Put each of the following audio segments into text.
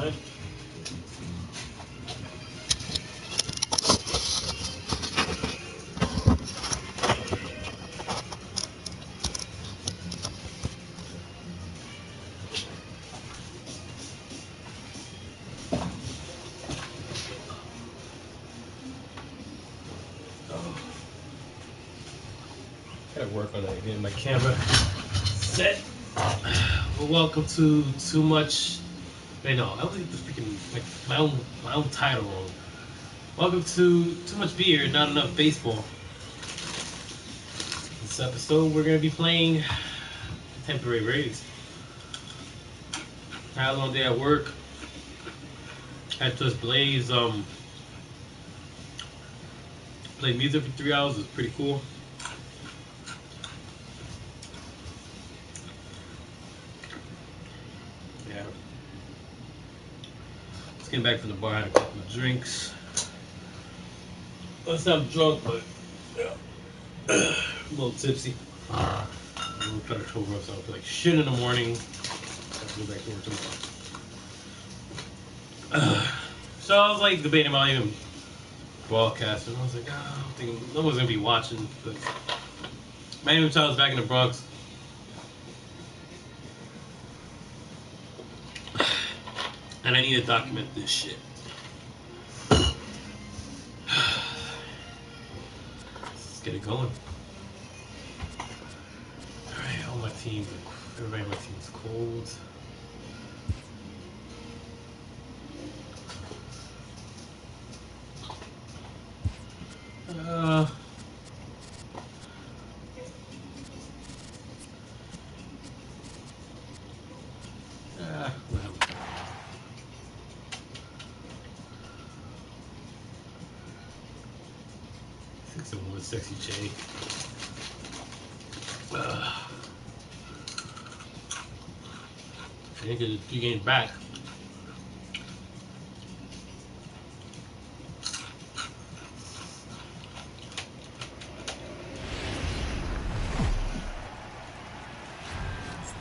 man. Gotta work on that, getting my camera set. Well, welcome to Too Much. Wait, no, I was the freaking like my own title wrong. Welcome to Too Much Beer, Not Enough Baseball. This episode, we're gonna be playing Tampa Bay Rays. I had a long day at work. Had to just play music for 3 hours. It was pretty cool. Yeah. Just came back from the bar, had a couple of drinks. Let's not drunk, but yeah. A little tipsy. I'm gonna try to cover myself. I feel like shit in the morning. Have to go back to work tomorrow. So I was like debating about even broadcasting. I was like, I don't think no one's gonna be watching. But Manny Machado's back in the Bronx. And I need to document this shit. Let's get it going. Alright, all my teams, everybody on my team's cold. Whatever. Someone with Sexy J. I think it's 3 games back.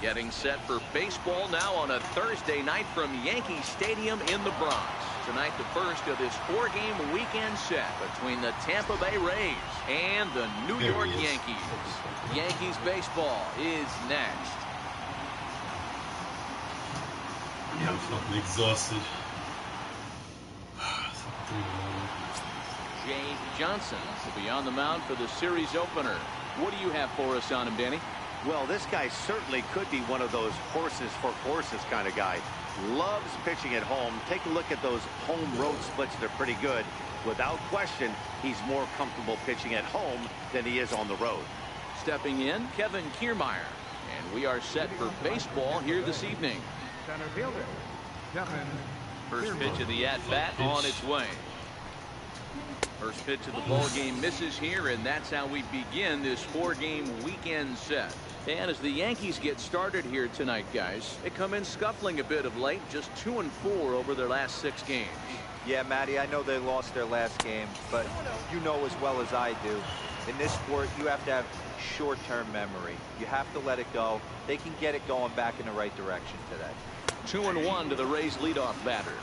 Getting set for baseball now on a Thursday night from Yankee Stadium in the Bronx. Tonight, the first of this 4-game weekend set between the Tampa Bay Rays and the New York Yankees. Yankees baseball is next. Yeah, I'm fucking exhausted. Jay Johnson will be on the mound for the series opener. What do you have for us on him, Danny? Well, this guy certainly could be one of those horses for courses kind of guy. Loves pitching at home. Take a look at those home road splits. They're pretty good. Without question, he's more comfortable pitching at home than he is on the road. Stepping in, Kevin Kiermaier. And we are set for baseball here this evening. Center fielder, Kevin. First pitch of the at-bat on its way. First pitch of the ball game misses here, and that's how we begin this 4-game weekend set. And as the Yankees get started here tonight, guys, they come in scuffling a bit of late, just 2-4 over their last 6 games. Yeah, Matty, I know they lost their last game, but you know as well as I do, in this sport, you have to have short-term memory. You have to let it go. They can get it going back in the right direction today. 2-1 to the Rays leadoff batter.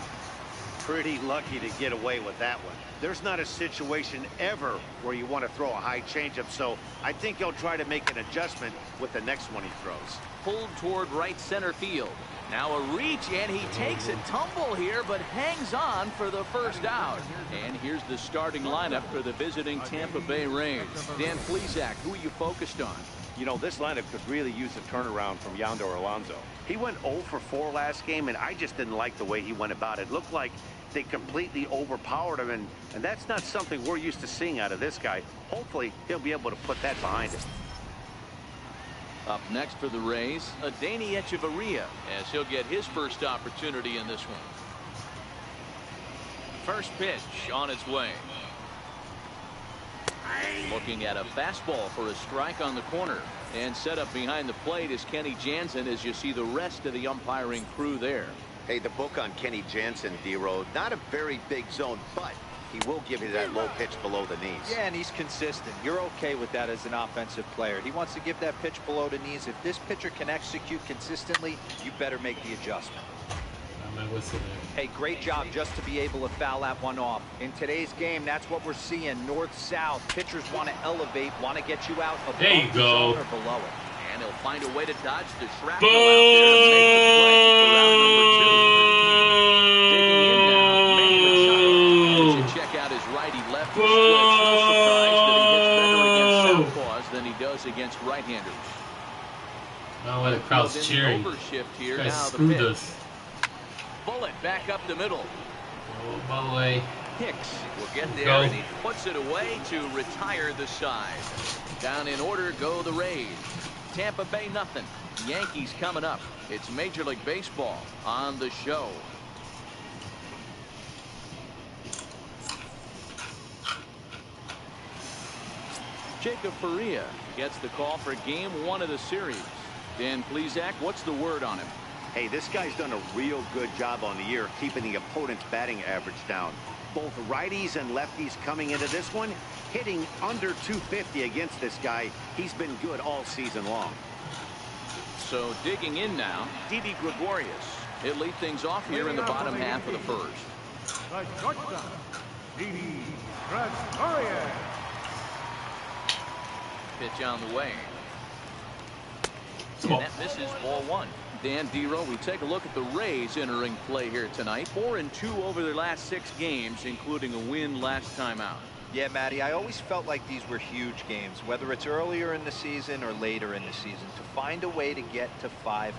Pretty lucky to get away with that one. There's not a situation ever where you want to throw a high changeup, so I think he'll try to make an adjustment with the next one he throws. Pulled toward right center field. Now a reach, and he takes a tumble here, but hangs on for the first out. And here's the starting lineup for the visiting Tampa Bay Rays. Dan Plesac, who are you focused on? You know, this lineup could really use a turnaround from Yonder Alonso. He went 0 for 4 last game, and I just didn't like the way he went about it. Looked like they completely overpowered him, and that's not something we're used to seeing out of this guy. Hopefully, he'll be able to put that behind him. Up next for the Rays, Adeiny Echeverria, as he'll get his first opportunity in this one. First pitch on its way. Looking at a fastball for a strike on the corner. And set up behind the plate is Kenny Jansen as you see the rest of the umpiring crew there. Hey, the book on Kenny Jansen, D-Road, not a very big zone, but he will give you that low pitch below the knees. Yeah, and he's consistent. You're okay with that as an offensive player. He wants to give that pitch below the knees. If this pitcher can execute consistently, you better make the adjustment. my whistle there. Hey, great job just to be able to foul that one off. In today's game, that's what we're seeing. North-south. Pitchers want to elevate, want to get you out above There you the go. zone or below it. And he'll find a way to dodge the shrapnel out there to make the play for round number 2. Digging in now, Manny Machado. To check out his righty-lefty switch. No surprise that he hits better against southpaws than he does against right-handers. Oh, what a crowd's cheering. Overshift here. Guys Now the screwed pitch. us. Bullet back up the middle. Oh, by the way. Hicks will get there, Go. and he puts it away to retire the side. Down in order go the Rays. Tampa Bay nothing. Yankees coming up. It's Major League Baseball on the show. Jacob Faria gets the call for game 1 of the series. Dan Plesac, what's the word on him? Hey, this guy's done a real good job on the year keeping the opponent's batting average down. Both righties and lefties coming into this one, hitting under 250 against this guy. He's been good all season long. So digging in now, Didi Gregorius. He'll lead things off here in the bottom half of the first. The shortstop, Didi Gregorius. Pitch on the way. And that misses ball 1. Dan Dero, we take a look at the Rays entering play here tonight. 4-2 over their last 6 games, including a win last time out. Yeah, Matty, I always felt like these were huge games, whether it's earlier in the season or later in the season. To find a way to get to 500,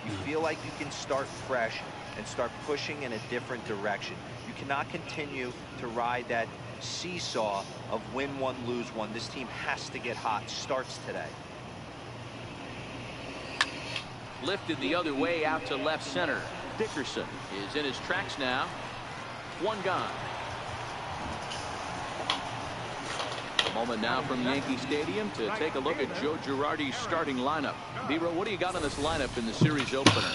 you feel like you can start fresh and start pushing in a different direction. You cannot continue to ride that seesaw of win one, lose one. This team has to get hot. Starts today. Lifted the other way out to left center. Dickerson is in his tracks now. 1 gone. A moment now from Yankee Stadium to take a look at Joe Girardi's starting lineup. Dero, what do you got on this lineup in the series opener?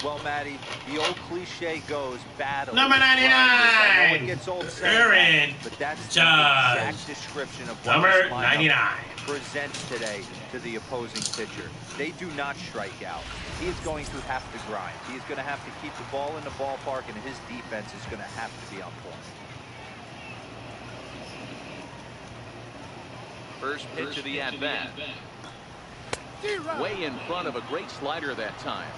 Well, Matty, the old cliche goes battle. Number 99, it gets old Aaron but that's the Judge. exact description of what Number this lineup 99 presents today to the opposing pitcher. They do not strike out. He is going to have to grind. He is going to have to keep the ball in the ballpark, and his defense is going to have to be on point. First pitch of the at-bat. Way in front of a great slider that time.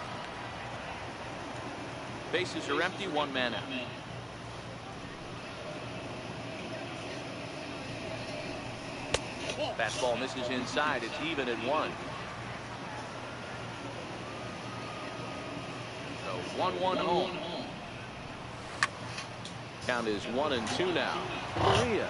Bases are empty, 1 man out. Fastball misses inside. It's even at 1. So 1-1 home. Count is 1-2 now. Korea,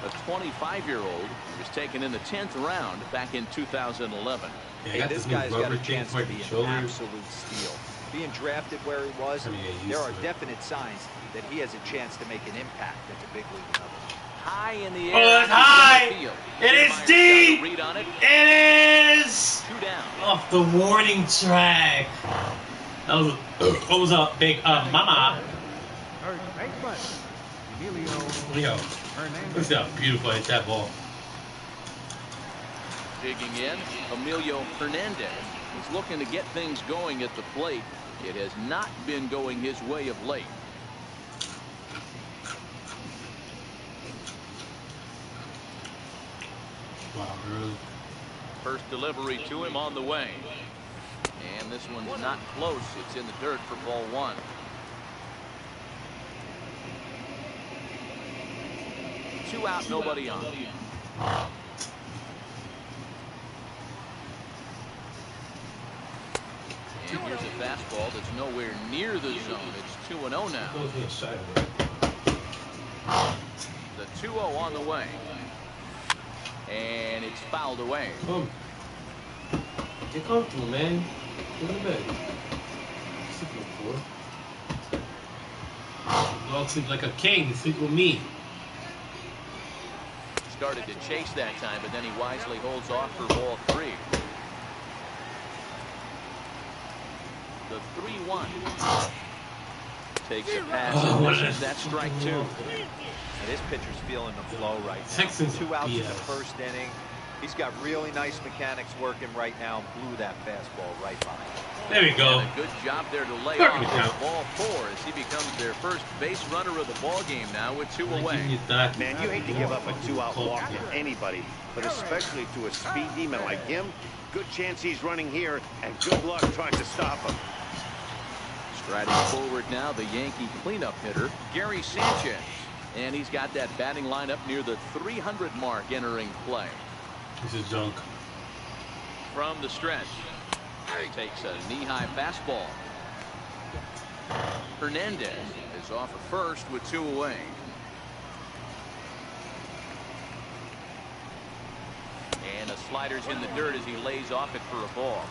a 25-year-old, was taken in the 10th round back in 2011. Yeah, Hey, this guy's got a chance to be an shoulders. absolute steal. Being drafted where he was, there are definite signs that he has a chance to make an impact at the big league level. High in the air. Oh, that's high. It is deep. Read on it. It is 2 down. off the warning track. That was a big mama. Third baseman, Leo, Hernandez. look how beautiful is that ball. Digging in, Emilio Hernandez. He's looking to get things going at the plate. It has not been going his way of late. Wow, really? First delivery to him on the way. And this one's not close. It's in the dirt for ball 1. Two out, nobody on. And here's a fastball that's nowhere near the zone. It's 2-0 now. The 2-0 on the way. And it's fouled away. Come. Get comfortable, man. Get in the bed. Sleep with 4. Dog sleep like a king. Sleep with me. Started to chase that time, but then he wisely holds off for ball 3. The 3-1. Takes a pass and misses that strike 2. And this pitcher's feeling the flow right now. Texans 2 outs in the BS. first inning. He's got really nice mechanics working right now. Blew that fastball right by him. There we go. And a good job there to lay Perfect off count. ball 4 as he becomes their first base runner of the ball game now with 2 away. Man, you hate to give up a 2-out walk to anybody, but especially to a speed demon like him. Good chance he's running here, and good luck trying to stop him. Striding forward now, the Yankee cleanup hitter, Gary Sanchez. And he's got that batting lineup near the 300 mark entering play. This is junk. From the stretch, takes a knee-high fastball. Hernandez is off at first with 2 away. And a slider's in the dirt as he lays off it for a ball.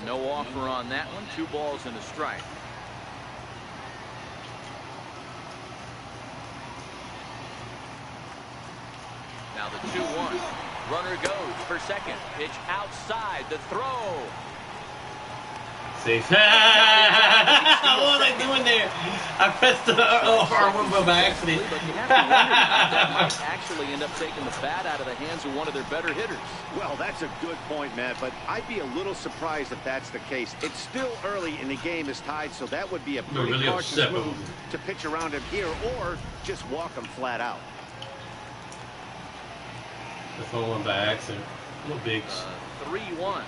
No offer on that one. 2 balls and a strike. Now the 2-1. Runner goes for second. Pitch outside. The throw. Safe. What was I doing there? I pressed the R1 by accident. But you have to wonder if that might actually end up taking the bat out of the hands of one of their better hitters. Well, that's a good point, Matt, but I'd be a little surprised if that's the case. It's still early and the game is tied, so that would be a pretty really cautious upset move him. to pitch around him here or just walk him flat out. The phone went by accident. No bigs. 3-1.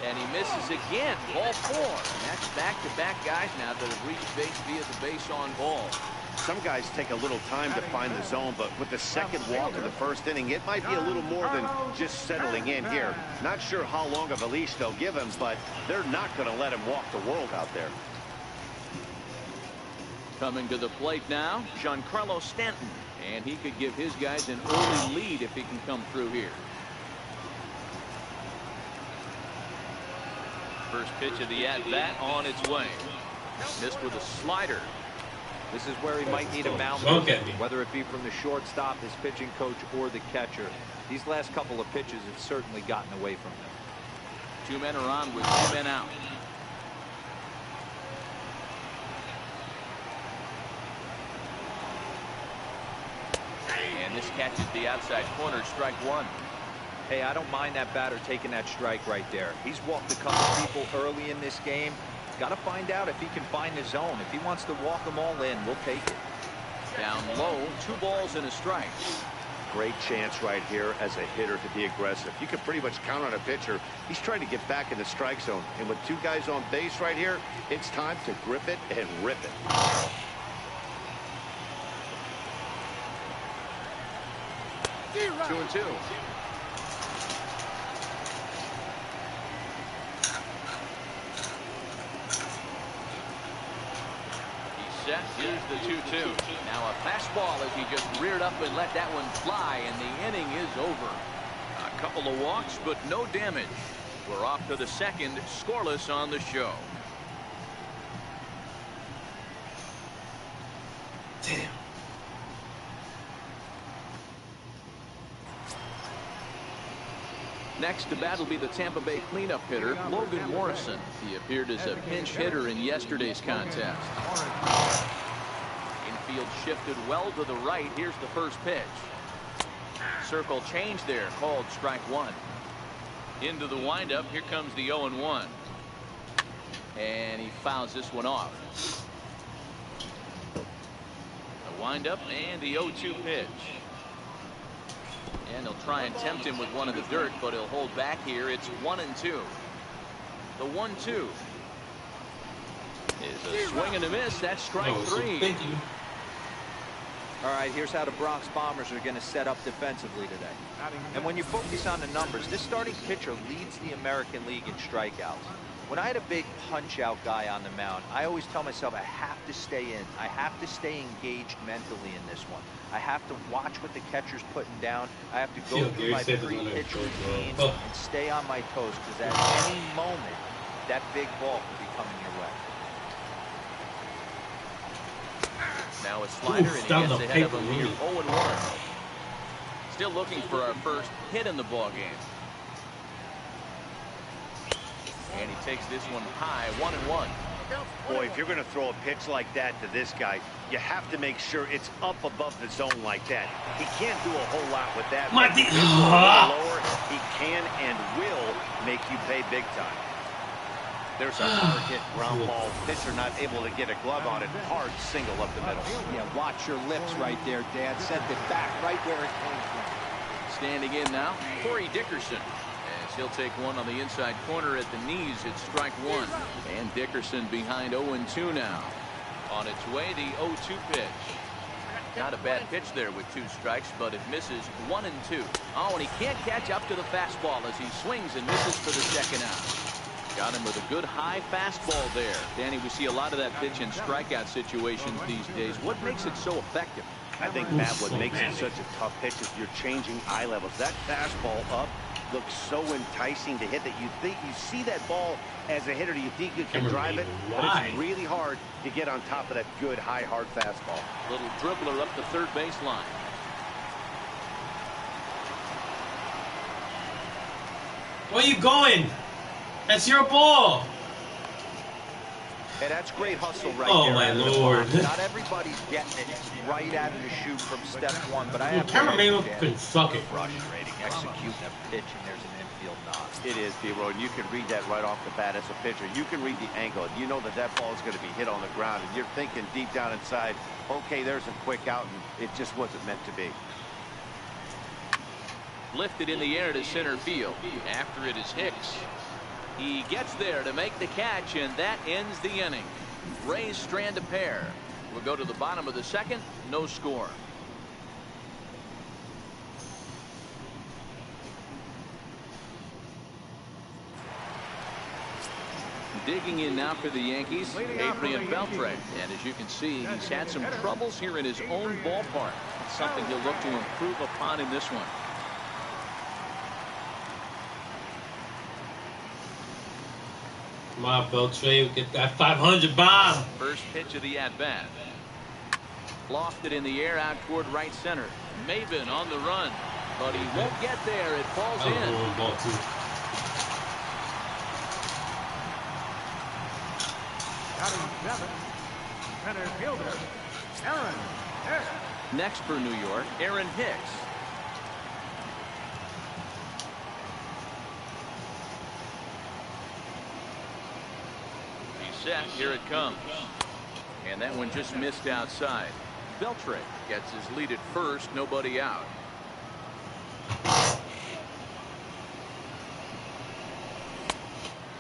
And he misses again. Ball 4. And that's back-to-back guys now that have reached base via the base on ball. Some guys take a little time to find the zone, but with the second walk of the first inning, it might be a little more than just settling in here. Not sure how long of a leash they'll give him, but they're not going to let him walk the world out there. Coming to the plate now, Giancarlo Stanton. And he could give his guys an early lead if he can come through here. First pitch of the at-bat on its way. Missed with a slider. This is where he might need a mound Look visit, at me. whether it be from the shortstop, his pitching coach, or the catcher. These last couple of pitches have certainly gotten away from him. 2 men are on with 2 men out. And this catches the outside corner, strike 1. Hey, I don't mind that batter taking that strike right there. He's walked a couple people early in this game. Got to find out if he can find the zone. If he wants to walk them all in, we'll take it. Down low, 2 balls and a strike. Great chance right here as a hitter to be aggressive. You can pretty much count on a pitcher. He's trying to get back in the strike zone. And with 2 guys on base right here, it's time to grip it and rip it. Two and 2. Set. Here's the 2-2. Now a fastball as he just reared up and let that one fly, and the inning is over. A couple of walks, but no damage. We're off to the second, scoreless on the show. Damn. Next to bat will be the Tampa Bay cleanup hitter, Logan Morrison. He appeared as a pinch hitter in yesterday's contest. Infield shifted well to the right. Here's the first pitch. Circle change there, called strike 1. Into the windup. Here comes the 0-1. And he fouls this one off. The windup and the 0-2 pitch. And they'll try and tempt him with one of the dirt, but he'll hold back here. It's 1-2. The 1-2 is a swing and a miss. That's strike 3. Thank you. All right, here's how the Bronx Bombers are going to set up defensively today. And when you focus on the numbers, this starting pitcher leads the American League in strikeouts. When I had a big punch-out guy on the mound, I always tell myself I have to stay in. I have to stay engaged mentally in this one. I have to watch what the catcher's putting down. I have to go through my pre-pitch routine and stay on my toes, because at any moment, that big ball could be coming your way. Now a slider, and he gets ahead of him here. 0-1. Still looking for our first hit in the ball game. And he takes this one high, 1-1. Boy, if you're going to throw a pitch like that to this guy, you have to make sure it's up above the zone like that. He can't do a whole lot with that. My If he throws it a little lower, he can and will make you pay big time. There's a hard hit ground ball. Pitcher not able to get a glove on it. Hard single up the middle. Yeah, watch your lips right there, Dad. Sent it back right where it came from. Standing in now, Corey Dickerson. As he'll take one on the inside corner at the knees, it's strike one. And Dickerson behind 0-2 now. On its way, the 0-2 pitch. Not a bad pitch there with 2 strikes, but it misses 1-2. Oh, and he can't catch up to the fastball as he swings and misses for the second out. Got him with a good high fastball there. Danny, we see a lot of that pitch in strikeout situations these days. What makes it so effective? I think, Matt, what makes it such a tough pitch is you're changing eye levels. That fastball up looks so enticing to hit that you think you see that ball as a hitter. You think you can drive it, but it's really hard to get on top of that good, high, hard fastball. Little dribbler up the third baseline. Where you going? That's your ball. Hey, that's great hustle right Oh, there. my Lord. Not everybody's getting it right out of the chute from step one, but I have Cameraman can suck it. frustrating executing a pitch and there's an infield knock. It is, D-Roy, and you can read that right off the bat as a pitcher. You can read the angle, and you know that that ball is going to be hit on the ground, and you're thinking deep down inside, okay, there's a quick out, and it just wasn't meant to be. Lifted in the air to center field. After it is Hicks. He gets there to make the catch, and that ends the inning. Rays strand a pair. We'll go to the bottom of the second. No score. Digging in now for the Yankees, Adrian Beltre. And as you can see, he's had some troubles here in his own ballpark. It's something he'll look to improve upon in this one. Come on, Beltre, get that 500 bomb. First pitch of the at-bat. Lofted in the air out toward right center. Maven on the run, but he won't get there. It falls in. Ball too. Batting 7, center fielder, Aaron Hicks. Next for New York, Aaron Hicks. Set. Here it comes. And that one just missed outside. Beltre gets his lead at first. Nobody out.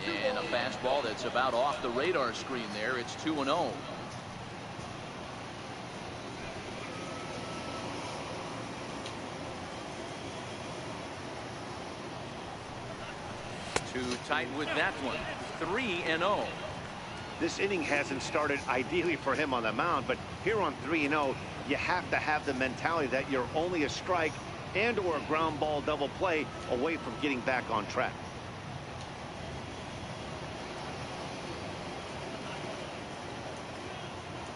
And a fastball that's about off the radar screen there. It's 2-0. Too tight with that one. 3-0. This inning hasn't started ideally for him on the mound, but here on 3-0, you have to have the mentality that you're only a strike and or a ground ball double play away from getting back on track.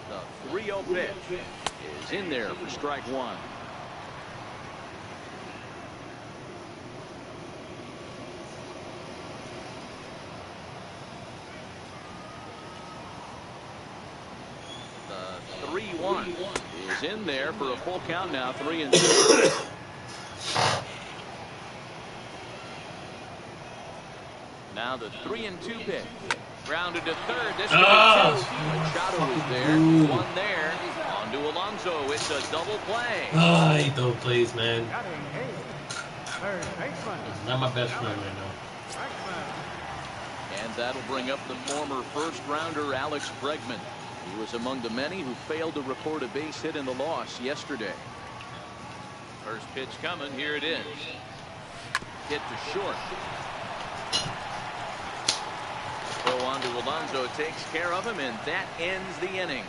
The 3-0 pitch is in there for strike one. The 3-1 is in there for a full count now. 3-2. Now the 3-2 pitch. Grounded to third. This could be two. Machado is there. One there. On to Alonso. It's a double play. I hate those plays, man. Batting 8, third baseman, Not my best friend right now. Bregman. And that'll bring up the former first-rounder Alex Bregman. He was among the many who failed to record a base hit in the loss yesterday. First pitch coming. Here it is. Hit to short. Go on to Alonso, takes care of him, and that ends the inning.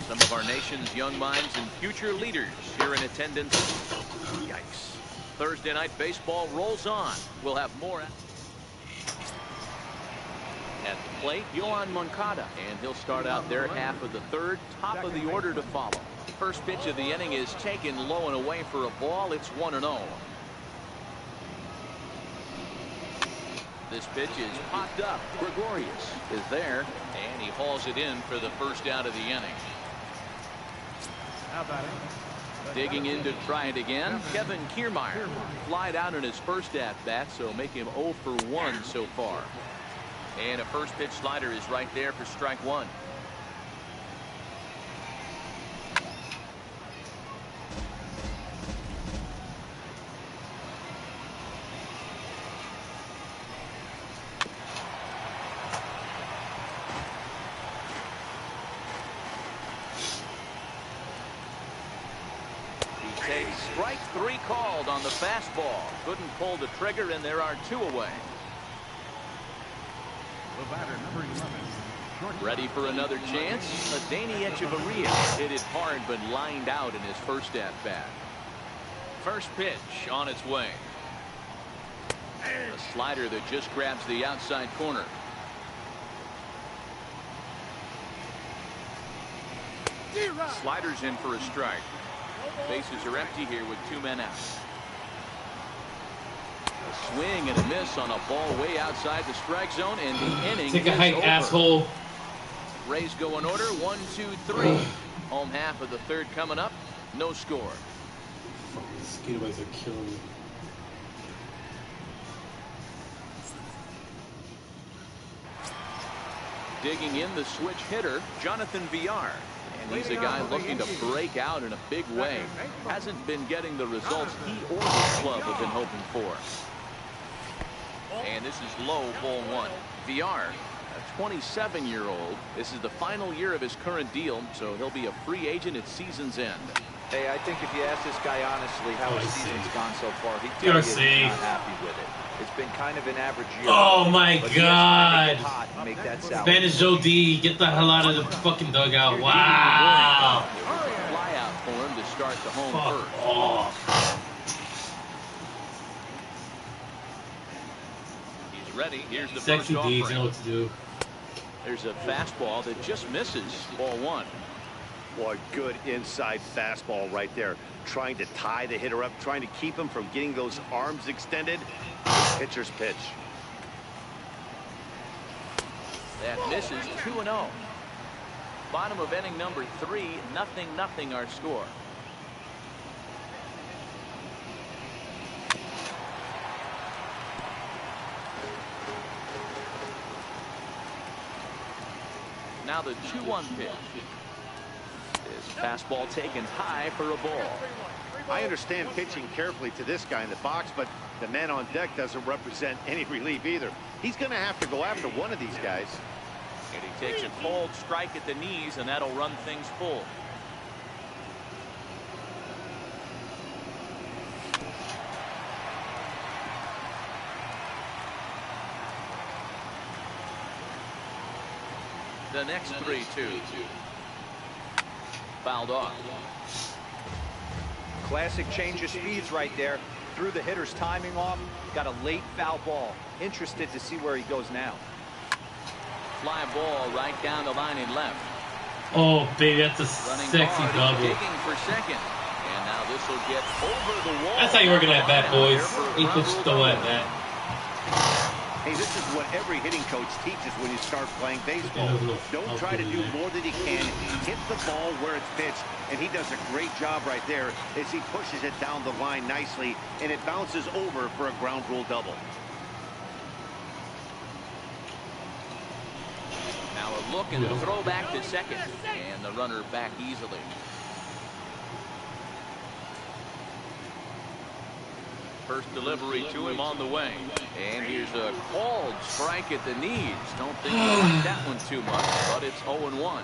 Some of our nation's young minds and future leaders here in attendance. Yikes. Thursday night baseball rolls on. We'll have more. At the plate, Yohan Moncada, and he'll start out their half of the third, top of the order to follow. First pitch of the inning is taken low and away for a ball. It's 1-0. This pitch is popped up. Gregorius is there, and he hauls it in for the first out of the inning. How about it? Digging in to try it again, Kevin Kiermaier. Flied out in his first at-bat, so make him 0 for 1 so far. And a first pitch slider is right there for strike one. Takes strike three called on the fastball. Couldn't pull the trigger, and there are 2 away. The batter, number 11. Ready for another chance. Adeiny Echeverria hit it hard but lined out in his first at-bat. First pitch on its way. A slider that just grabs the outside corner. Sliders in for a strike. Bases are empty here with 2 men out. A swing and a miss on a ball way outside the strike zone, and the inning Take a is hike, over. asshole. Rays go in order. 1, 2, 3. Home half of the third coming up. No score. Fucking mosquito bites are killing me. Digging in the switch hitter, Jonathan Villar. And he's a guy looking to break out in a big way. Hasn't been getting the results he or his club have been hoping for. And this is low, ball 1. Villar, a 27-year-old. This is the final year of his current deal, so he'll be a free agent at season's end. Hey, I think if you ask this guy honestly how his season's gone so far, he'd tell You're you he's safe. not happy with it. It's been kind of an average year. Oh my But he has to make god. it hot and make that salary. Spanish Joe D, get the hell out of the fucking dugout. Wow. Fly out for him to start the home Fuck first. off. He's ready. Here's the Sexy first D's offering. know what to do. There's a fastball that just misses. Ball 1. Boy, good inside fastball right there. Trying to tie the hitter up, trying to keep him from getting those arms extended. Pitcher's pitch. That misses. 2-0. Bottom of inning number 3. 0-0 our score. Now the 2-1 pitch. This fastball taken high for a ball. I understand pitching carefully to this guy in the box, but the man on deck doesn't represent any relief either. He's going to have to go after one of these guys. And he takes a cold strike at the knees, and that'll run things full. The next 3-2. Fouled off. Classic change of speeds right there. Threw the hitter's timing off. Got a late foul ball. Interested to see where he goes now. Fly ball right down the line and left. Oh, baby, that's a Running sexy hard, double. digging for second. And now this will get over the wall. That's how you working at bat, boys. There for a Equal ground rule still at double. bat. Hey, this is what every hitting coach teaches when you start playing baseball. Don't try to do more than you can. Hit the ball where it's pitched, and he does a great job right there as he pushes it down the line nicely, and it bounces over for a ground rule double. Now a look and throw back to second, and the runner back easily. First delivery to him on the way. And here's a called strike at the knees. Don't think he liked that one too much, but it's 0-1.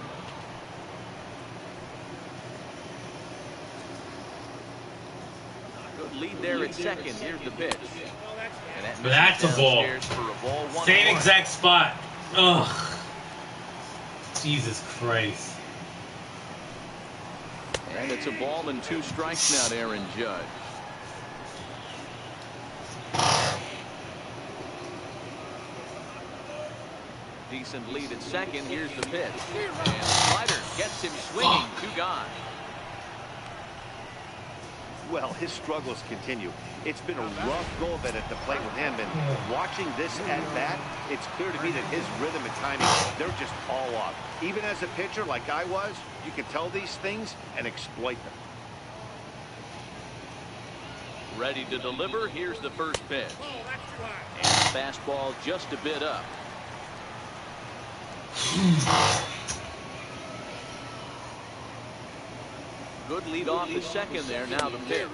Good lead there at second. Here's the pitch. And that That's a ball. downstairs for a ball. 1-1. Same exact spot. Ugh. Jesus Christ. And it's a ball and 2 strikes now to Aaron Judge. Decent lead at second. Here's the pitch. And slider gets him swinging. 2 gone. Well, his struggles continue. It's been a rough go of it at the plate with him, and watching this at-bat, it's clear to me that his rhythm and timing, they're just all off. Even as a pitcher like I was, you can tell these things and exploit them. Ready to deliver. Here's the first pitch. And fastball just a bit up. Good lead off the second there. Now the pitch.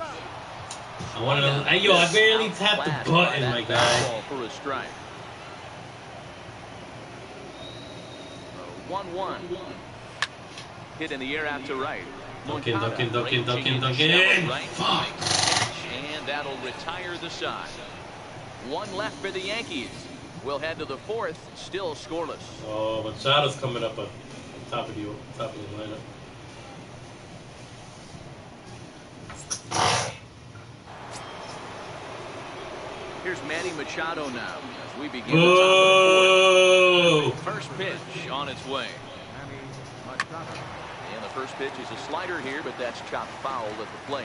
I want to. Yo, I barely tapped the button, my guy. For a strike. 1-1. Hit in the air out to right. Ducking. Right. Fuck. And that'll retire the side. One left for the Yankees. We'll head to the fourth, still scoreless. Oh, Machado's coming up on top of the lineup. Here's Manny Machado now as we begin Whoa! the top of the fourth. First pitch on its way. Manny Machado. And the first pitch is a slider here, but that's chopped foul at the plate.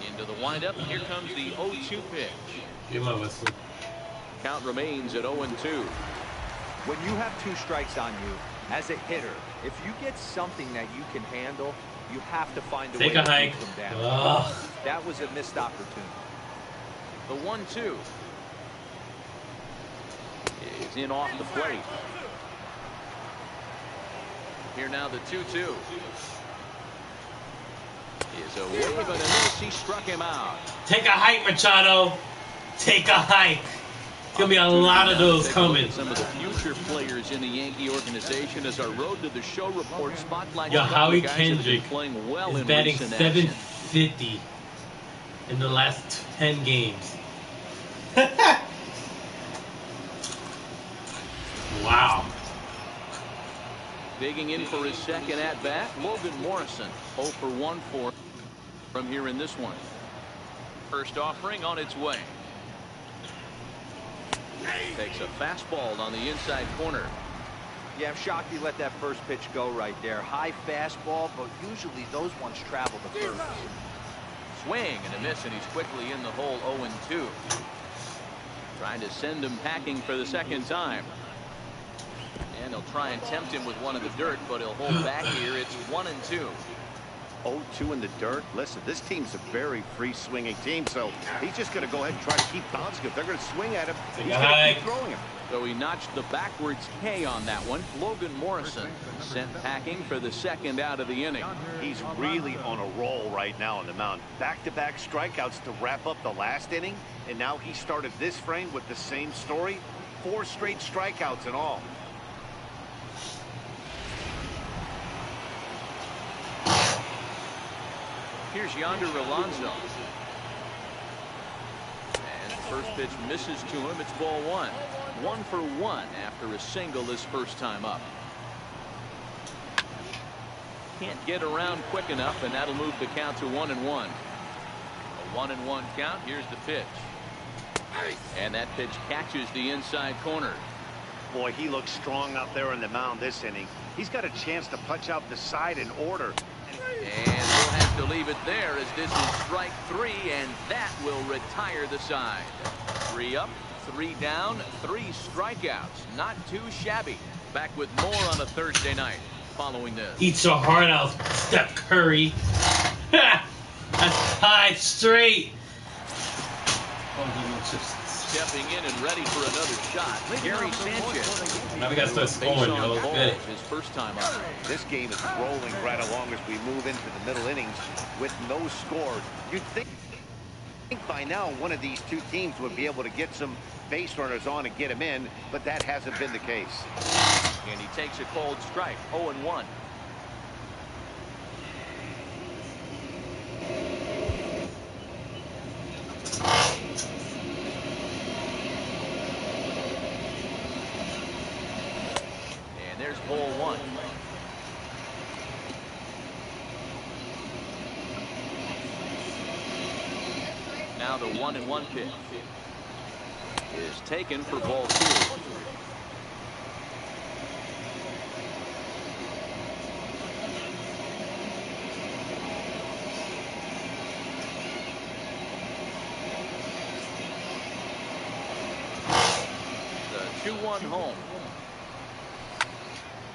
Into the windup, and here comes the 0-2 pitch. Give my whistle. Count remains at 0-2. When you have 2 strikes on you, as a hitter, if you get something that you can handle, you have to find a way to keep them down. Ugh. That was a missed opportunity. The 1-2 is in off the plate. Here now the 2-2. Is a wave and a miss. He struck him out. Take a hike, Machado. Take a hike. Gonna be a lot of those coming. Some of the future players in the Yankee organization as our road to the show report spotlights. Yo, Howie Kendrick playing well is in batting recent 750 in the last 10 games. Wow. Digging in for his second at-bat, Logan Morrison, 0 for 1 from here in this one. First offering on its way. Takes a fastball on the inside corner. Yeah, I'm shocked he let that first pitch go right there. High fastball, but usually those ones travel the first. Swing and a miss, and he's quickly in the hole. 0-2. Trying to send him packing for the second time. And they'll try and tempt him with one in the dirt, but he'll hold back here. It's 1-2. 0-2 in the dirt. Listen, this team's a very free swinging team, so he's just going to go ahead and try to keep bouncing. If they're going to swing at him, he's going to keep throwing him. So he notched the backwards K on that one. Logan Morrison sent packing for the second out of the inning. He's really on a roll right now on the mound. Back-to-back strikeouts to wrap up the last inning, and now he started this frame with the same story. 4 straight strikeouts in all. Here's Yonder Alonso. And the first pitch misses to him. It's ball 1. 1 for 1 after a single his first time up. Can't get around quick enough, and that'll move the count to 1-1. A 1-1 count. Here's the pitch. And that pitch catches the inside corner. Boy, he looks strong out there on the mound this inning. He's got a chance to punch out the side in order. And we'll have to leave it there as this is strike 3, and that will retire the side. 3 up, 3 down, 3 strikeouts. Not too shabby. Back with more on a Thursday night following this. Eat your heart out, Steph Curry. That's 5 straight. Stepping in and ready for another shot. Gary Sanchez. Now we got to start scoring, yo. Let's get it. His first time up. This game is rolling right along as we move into the middle innings with no score. You'd think by now one of these 2 teams would be able to get some base runners on and get him in, but that hasn't been the case. And he takes a cold strike. 0-1. There's ball 1. the 1-1 pitch is taken for ball 2. The 2-1 home.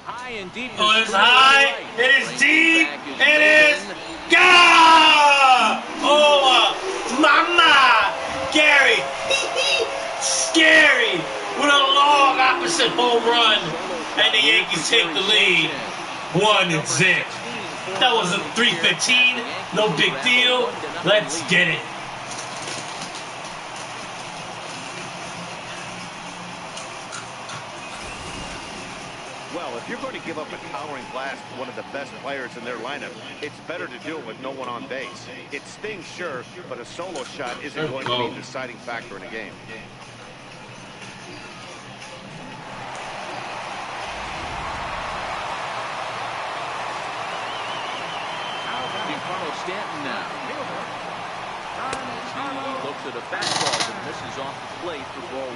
High and deep. Oh, it's high. It is deep. It is gone. Oh, mama. Gary. Scary. With a long opposite home run. And the Yankees take the lead. 1-0. That was a 3:15. No big deal. Let's get it. Well, if you're going to give up a towering blast to one of the best players in their lineup, it's better to do it with no one on base. It stings, sure, but a solo shot isn't going to be the deciding factor in a game. Stanton now. He looks at a fastball and misses off the plate for ball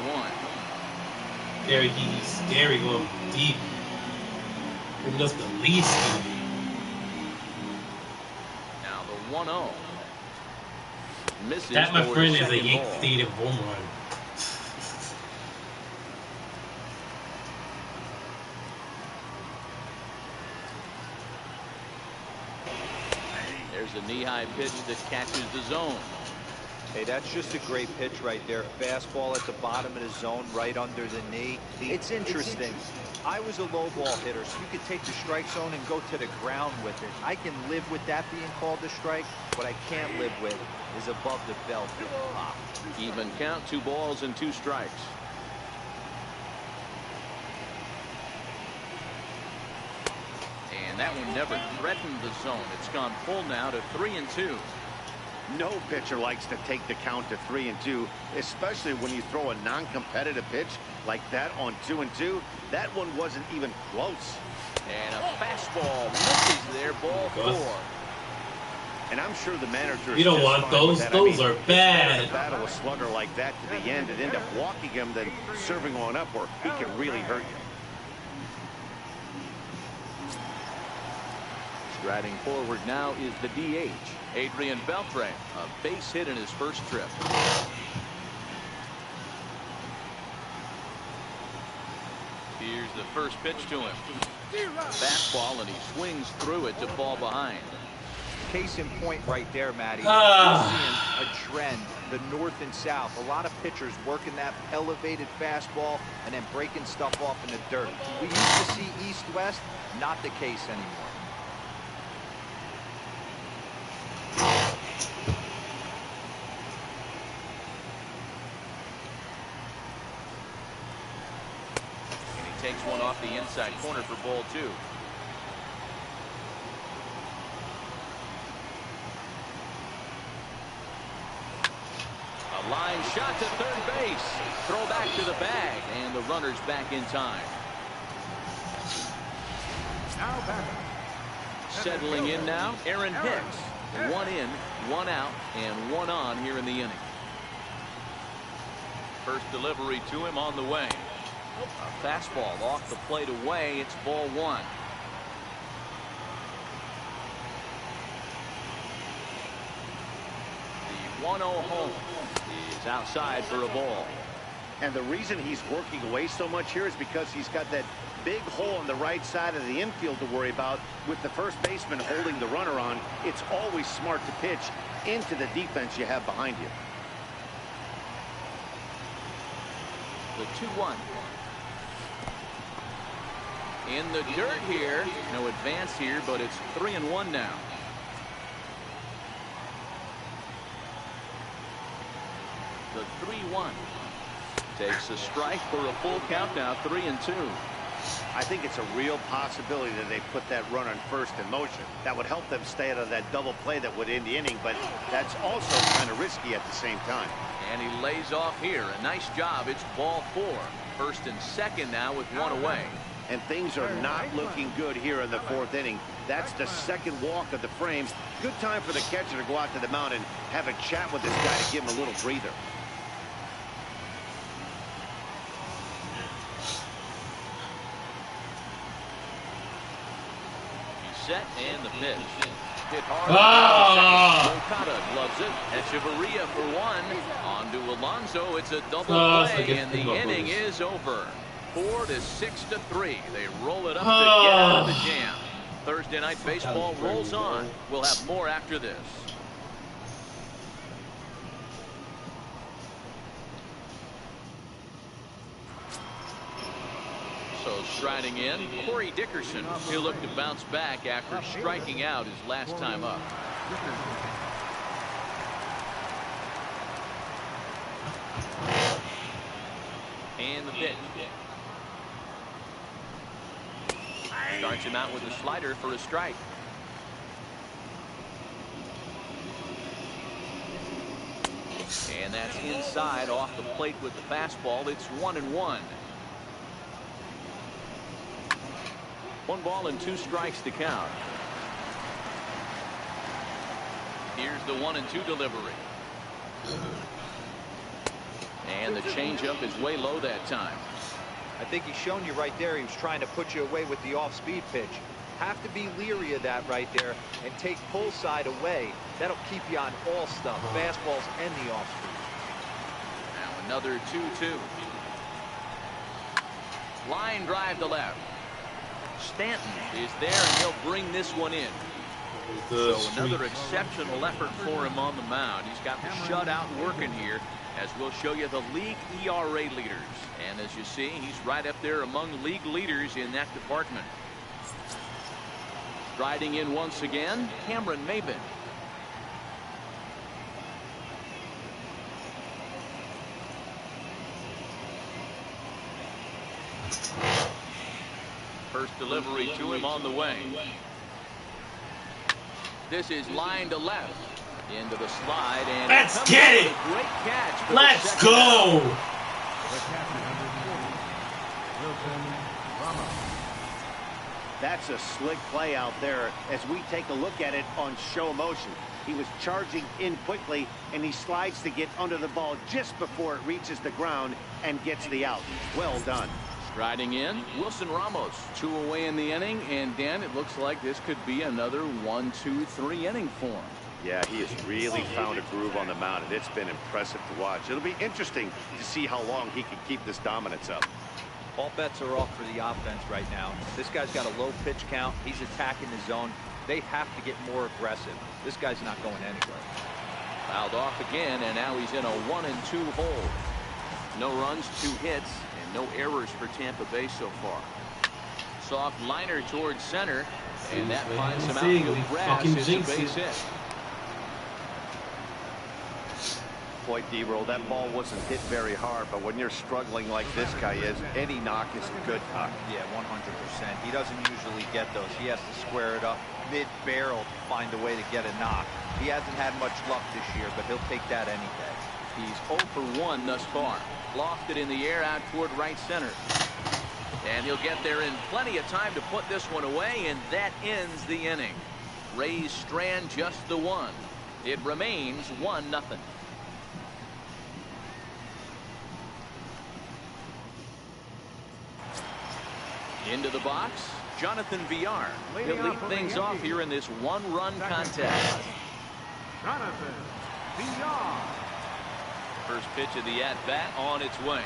1. Gary, he's scary going deep. Maybe that's the least scary. Now the 1-0. Misses. That, my friend, is a Yankee Stadium home run. There's a knee-high pitch that catches the zone. Hey, that's just a great pitch right there. Fastball at the bottom of the zone, right under the knee. It's interesting. I was a low ball hitter, so you could take the strike zone and go to the ground with it. I can live with that being called a strike. What I can't live with is above the belt getting popped. Even count, 2 balls and 2 strikes. And that one never threatened the zone. It's gone full now to 3-2. No pitcher likes to take the count to 3-2, especially when you throw a non-competitive pitch like that on 2-2. That one wasn't even close. And a fastball misses there, ball 4. And I'm sure the manager. You don't want those. Those are bad. To battle a slugger like that to the end and end up walking him than serving one up, or he can really hurt you. Striding forward now is the DH, Adrian Beltre, a base hit in his first trip. Here's the first pitch to him. Fastball, and he swings through it to fall behind. Case in point right there, Matty. We're seeing a trend, the north and south. A lot of pitchers working that elevated fastball and then breaking stuff off in the dirt. We used to see east-west, not the case anymore. Takes one off the inside corner for ball 2. A line shot to third base. Throw back to the bag, and the runner's back in time. Settling in now, Aaron Hicks. 1 in, 1 out, and 1 on here in the inning. First delivery to him on the way. A fastball off the plate away. It's ball 1. The 1-0 home is outside for a ball. And the reason he's working away so much here is because he's got that big hole on the right side of the infield to worry about. With the first baseman holding the runner on, it's always smart to pitch into the defense you have behind you. The 2-1. In the dirt here. No advance here, but it's 3-1 now. The 3-1. Takes a strike for a full count now, 3-2. I think it's a real possibility that they put that run on first in motion. That would help them stay out of that double play that would end the inning, but that's also kind of risky at the same time. And he lays off here. A nice job. It's ball 4. First and second now with 1 away. And things are not looking good here in the 4th inning. That's the second walk of the frame. Good time for the catcher to go out to the mound and have a chat with this guy to give him a little breather. He's set and the pitch. Hit hard. Machado gloves it. Echeverria for one. On to Alonso. It's a double play, and the inning is over. 4-6-3. They roll it up to get out of the jam. Thursday Night Baseball rolls on. We'll have more after this. So striding in, Corey Dickerson. He'll look to bounce back after striking out his last time up. And the pitch. Starts him out with a slider for a strike. And that's inside off the plate with the fastball. It's 1-1. 1 ball and 2 strikes to count. Here's the 1-2 delivery. And the changeup is way low that time. I think he's shown you right there. He was trying to put you away with the off-speed pitch. Have to be leery of that right there and take pull side away. That'll keep you on all stuff, fastballs and the off-speed. Now another 2-2. Line drive to left. Stanton is there, and he'll bring this one in. So another exceptional effort for him on the mound. He's got the shutout working here, as we'll show you the league ERA leaders. And as you see, he's right up there among league leaders in that department. Striding in once again, Cameron Maybin. First delivery to him on the way. This is line to left. Into the slide, and let's get it. Great catch. Let's go. That's a slick play out there as we take a look at it on show motion. He was charging in quickly, and he slides to get under the ball just before it reaches the ground and gets the out. Well done. Striding in, Wilson Ramos. 2 away in the inning, and Dan, it looks like this could be another 1-2-3 inning for him. Yeah, he has really found a groove on the mound, and it's been impressive to watch. It'll be interesting to see how long he can keep this dominance up. All bets are off for the offense right now. This guy's got a low pitch count. He's attacking the zone. They have to get more aggressive. This guy's not going anywhere. Fouled off again, and now he's in a 1-2 hole. No runs, 2 hits, and no errors for Tampa Bay so far. Soft liner towards center, and that finds him out in the grass. It's a base hit. Boy, D-roll, that ball wasn't hit very hard, but when you're struggling like this guy is, any knock is a good knock. Yeah, 100%. He doesn't usually get those. He has to square it up mid-barrel to find a way to get a knock. He hasn't had much luck this year, but he'll take that any day. He's 0 for 1 thus far. Lofted in the air out toward right center. And he'll get there in plenty of time to put this one away, and that ends the inning. Rays strand just the 1. It remains 1-0. Into the box, Jonathan Villar. He'll lead things off here in this 1-run contest. Jonathan Villar. First pitch of the at-bat on its way.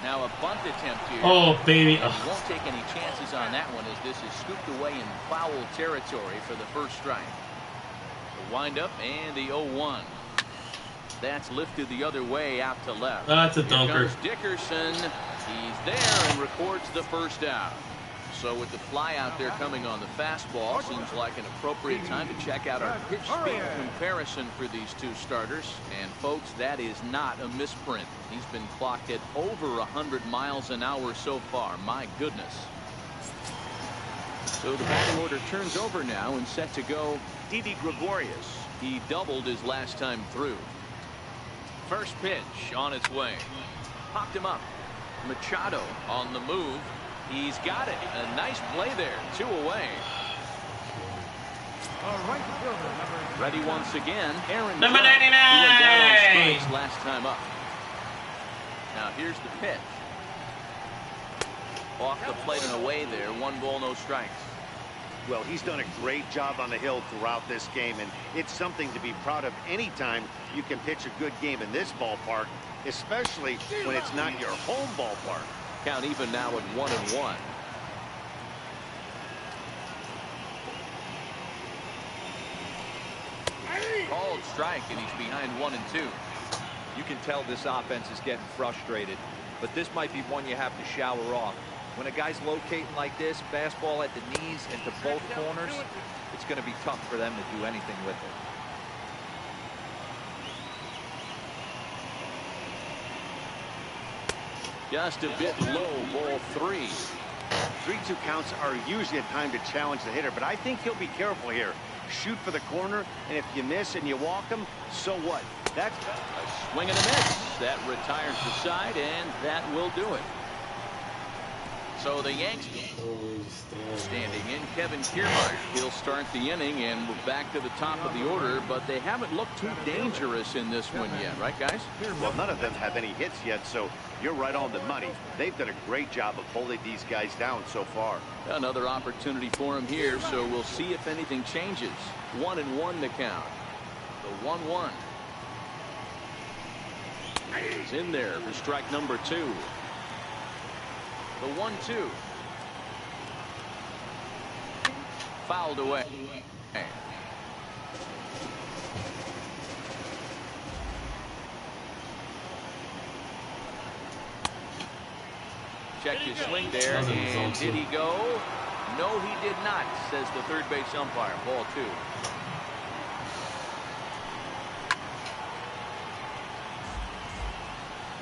Now a bunt attempt here. Oh, baby. And won't take any chances on that one, as this is scooped away in foul territory for the first strike. The windup and the 0-1. That's lifted the other way out to left. That's a Here dunker. comes Dickerson. He's there and records the first out. So with the fly out there coming on the fastball, seems like an appropriate time to check out our pitch speed comparison for these two starters. And folks, that is not a misprint. He's been clocked at over 100 miles an hour so far. My goodness. So the batting order turns over now and set to go Didi Gregorius. He doubled his last time through. First pitch on its way. Popped him up. Machado on the move. He's got it. A nice play there. 2 away. right fielder, number Ready once again. Aaron Number Judge, who 99. went down on strikes last time up. Now here's the pitch. Off the plate and away there. 1 ball, no strikes. Well, he's done a great job on the hill throughout this game, and it's something to be proud of anytime you can pitch a good game in this ballpark, especially when it's not your home ballpark. Count even now at 1-1. Called strike, and he's behind 1-2. You can tell this offense is getting frustrated, but this might be one you have to shower off. When a guy's locating like this, fastball at the knees and to both corners, it's going to be tough for them to do anything with it. Just a bit low, ball 3. 3-2 counts are usually a time to challenge the hitter, but I think he'll be careful here. Shoot for the corner, and if you miss and you walk him, so what? That's A swing and a miss. That retires the side, and that will do it. So the Yankees standing in Kevin Kiermaier. He'll start the inning, and we're back to the top of the order, but they haven't looked too dangerous in this one yet, right, guys? well, none of them have any hits yet, so you're right on the money. They've done a great job of holding these guys down so far. Another opportunity for him here, so we'll see if anything changes. 1-1 to count. The 1-1. He's in there for strike number 2. The 1-2. Fouled away. Checked his swing there, and did he go? No, he did not, says the third base umpire. Ball 2.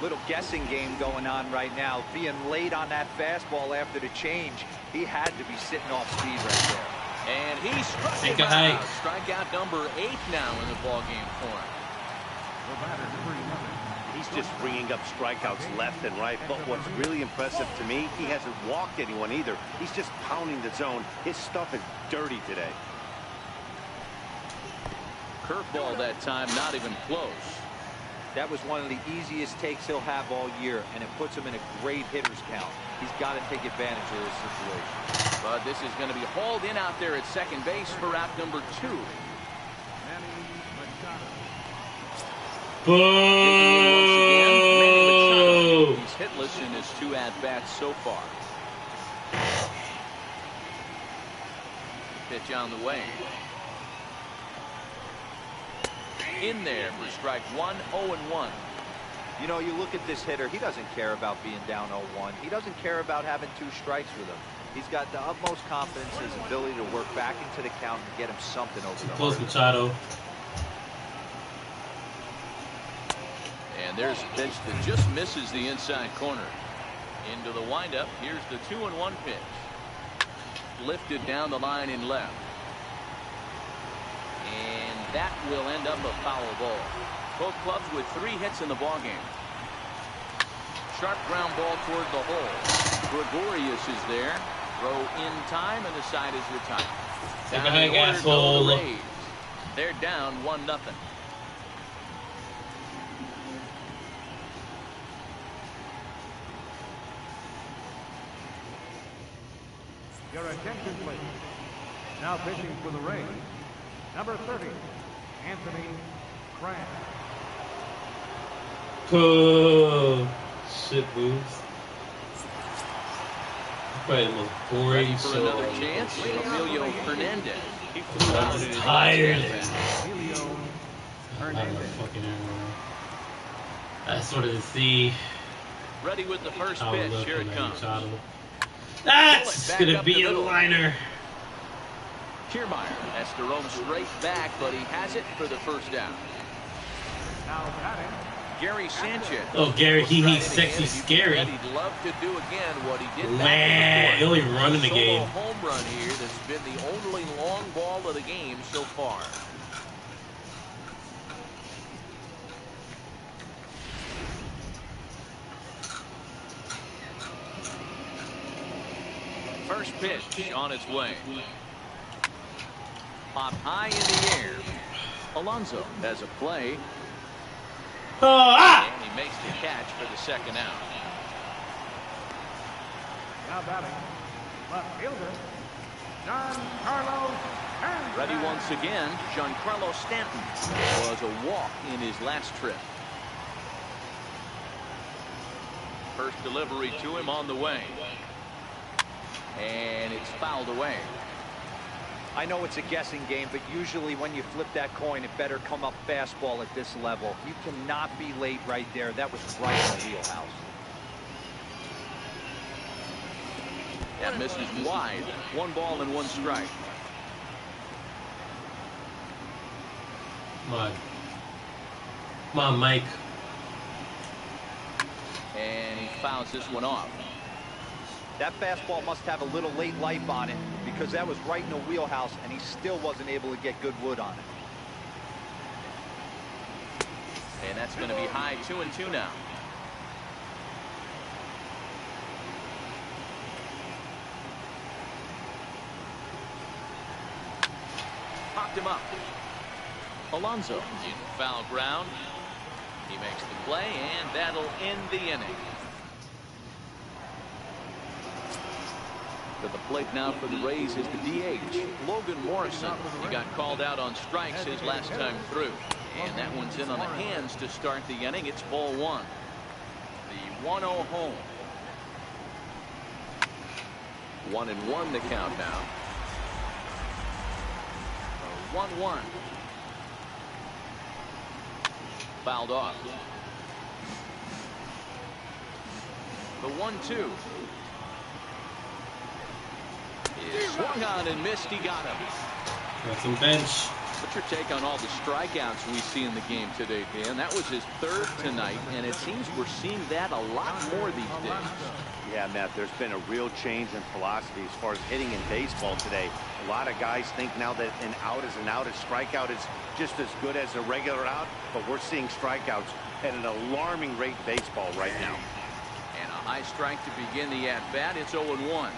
Little guessing game going on right now. Being late on that fastball after the change, he had to be sitting off speed right there. And he struck him out. Strikeout number 8 now in the ballgame for him. He's just bringing up strikeouts left and right, but what's really impressive to me, he hasn't walked anyone either. He's just pounding the zone. His stuff is dirty today. Curveball that time, not even close. That was one of the easiest takes he'll have all year, and it puts him in a great hitter's count. He's got to take advantage of this situation. But this is going to be hauled in out there at second base for out number 2. Manny Machado. Boo! He's hitless in his 2 at-bats so far. Pitch on the way. In there for strike 1, 0-1. You know, you look at this hitter, he doesn't care about being down 0-1. He doesn't care about having 2 strikes with him. He's got the utmost confidence in his ability to work back into the count and get him something over the Close hurdle. Machado. And there's a pitch that just misses the inside corner. Into the windup. Here's the 2-1 pitch. Lifted down the line in left. And that will end up a foul ball. Both clubs with 3 hits in the ballgame. Sharp ground ball toward the hole. Gregorius is there. Throw in time, and the side is retired. Take a Down hike, the order go asshole. the Rays. They're down 1-0. Your attention, please. Now pitching for the Rays, number 30, Anthony Grant. Oh, shit moves. Probably the most boring Ready for show. another chance. Emilio Hernandez. He flew out I'm in his tired. last at-bat. Emilio I'm Hernandez. fucking everywhere. That's sort of the see. Ready with the first How pitch. look Here it from comes. Machado. That's Back gonna up be the a middle. liner. Kiermaier has to roam straight back, but he has it for the first down. Now batting, Gary Sanchez. Oh, Gary, will he's stride it sexy again, and you scary. bet He'd love to do again what he did back Man, in he the only fourth. run in the Solo game. home run here that's been the only long ball of the game so far. First pitch on its way. Popped high in the air. Alonso has a play. And he makes the catch for the second out. Now batting, left fielder, Giancarlo Stanton. Ready once again, Giancarlo Stanton was a walk in his last trip. First delivery to him on the way. And it's fouled away. I know it's a guessing game, but usually when you flip that coin, it better come up fastball at this level. You cannot be late right there. That was right in the wheelhouse. That misses wide. 1 ball and 1 strike. Come on, Mike. And he fouls this one off. That fastball must have a little late life on it because that was right in the wheelhouse and he still wasn't able to get good wood on it. And that's going to be high 2-2 now. Popped him up. Alonso in foul ground. He makes the play and that'll end the inning. To the plate now for the Rays is the DH, Logan Morrison. He got called out on strikes his last time through. And that one's in on the hands to start the inning. It's ball 1. The 1-0 home. 1-1 the count now. 1-1. Fouled off. The 1-2. Swung on and missed. He got him. Got some bench. What's your take on all the strikeouts we see in the game today, Dan? That was his 3rd tonight, and it seems we're seeing that a lot more these days. Yeah, Matt, there's been a real change in philosophy as far as hitting in baseball today. A lot of guys think now that an out is an out, a strikeout is just as good as a regular out, but we're seeing strikeouts at an alarming rate in baseball right now. And a high strike to begin the at-bat. It's 0-1.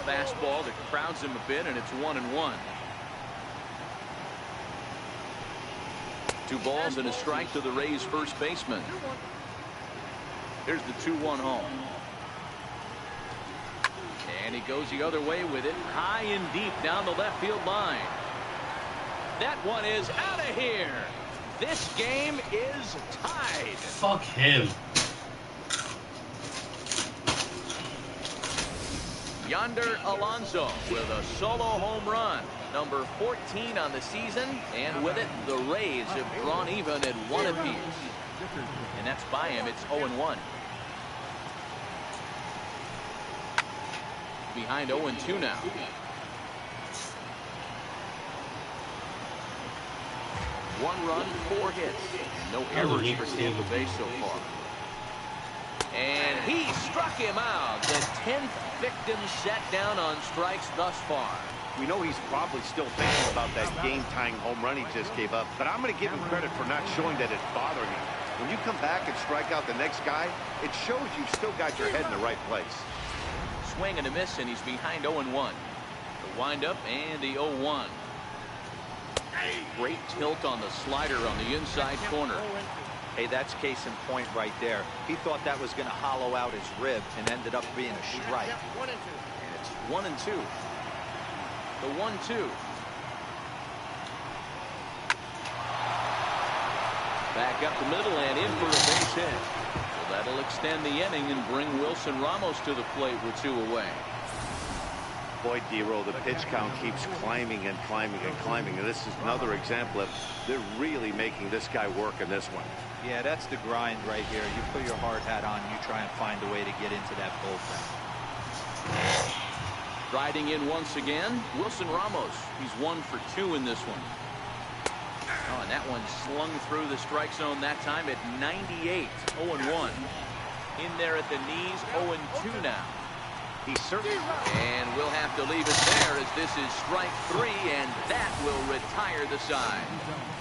Fastball that crowds him a bit, and it's 1-1. 2 balls and a strike to the Rays first baseman. Here's the 2-1 home. And he goes the other way with it, high and deep down the left field line. That one is out of here. This game is tied. Fuck him. Yonder Alonso with a solo home run, number 14 on the season, and with it the Rays have drawn even at 1 apiece, and that's by him. It's 0-1. Behind 0-2 now. 1 run, 4 hits, no errors for Tampa Bay so far. And he struck him out. The 10th victim set down on strikes thus far. We know he's probably still thinking about that game-tying home run he just gave up, but I'm going to give him credit for not showing that it's bothering him. When you come back and strike out the next guy, it shows you've still got your head in the right place. Swing and a miss, and he's behind 0-1. The windup and the 0-1. Great tilt on the slider on the inside corner. Hey, that's case in point right there. He thought that was going to hollow out his rib and ended up being a strike. And it's 1-2. The 1-2. Back up the middle and in for a base hit. So that'll extend the inning and bring Wilson Ramos to the plate with 2 away. Boy, D-Roll, the pitch count keeps climbing and climbing and climbing. And this is another example of they're really making this guy work in this one. Yeah, that's the grind right here. You put your hard hat on, you try and find a way to get into that bullpen. Riding in once again, Wilson Ramos. He's 1 for 2 in this one. Oh, and that one slung through the strike zone that time at 98. 0-1. In there at the knees, 0-2 now. He's certainly. And we'll have to leave it there as this is strike 3, and that will retire the side.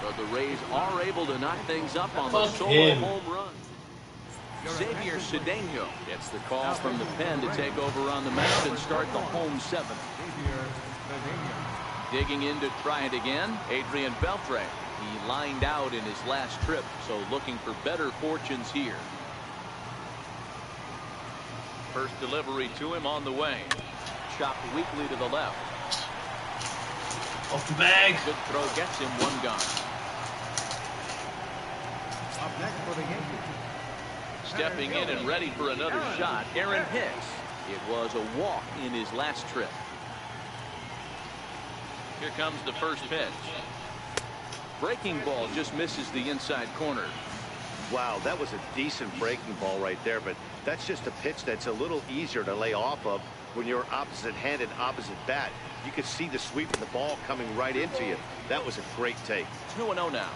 But the Rays are able to knock things up on the solo home run. Xavier Cedeno gets the call from the pen to take over on the mound and start the home seventh. Digging in to try it again, Adrian Beltre. He lined out in his last trip, so looking for better fortunes here. First delivery to him on the way. Chopped weakly to the left. Off the bag. Good throw gets him one gone. Up next for the Yankees. Stepping in and ready for another shot, Aaron Hicks. It was a walk in his last trip. Here comes the first pitch. Breaking ball just misses the inside corner. Wow, that was a decent breaking ball right there, but that's just a pitch that's a little easier to lay off of when you're opposite-handed, opposite bat. You could see the sweep of the ball coming right into you. That was a great take. 2-0 now.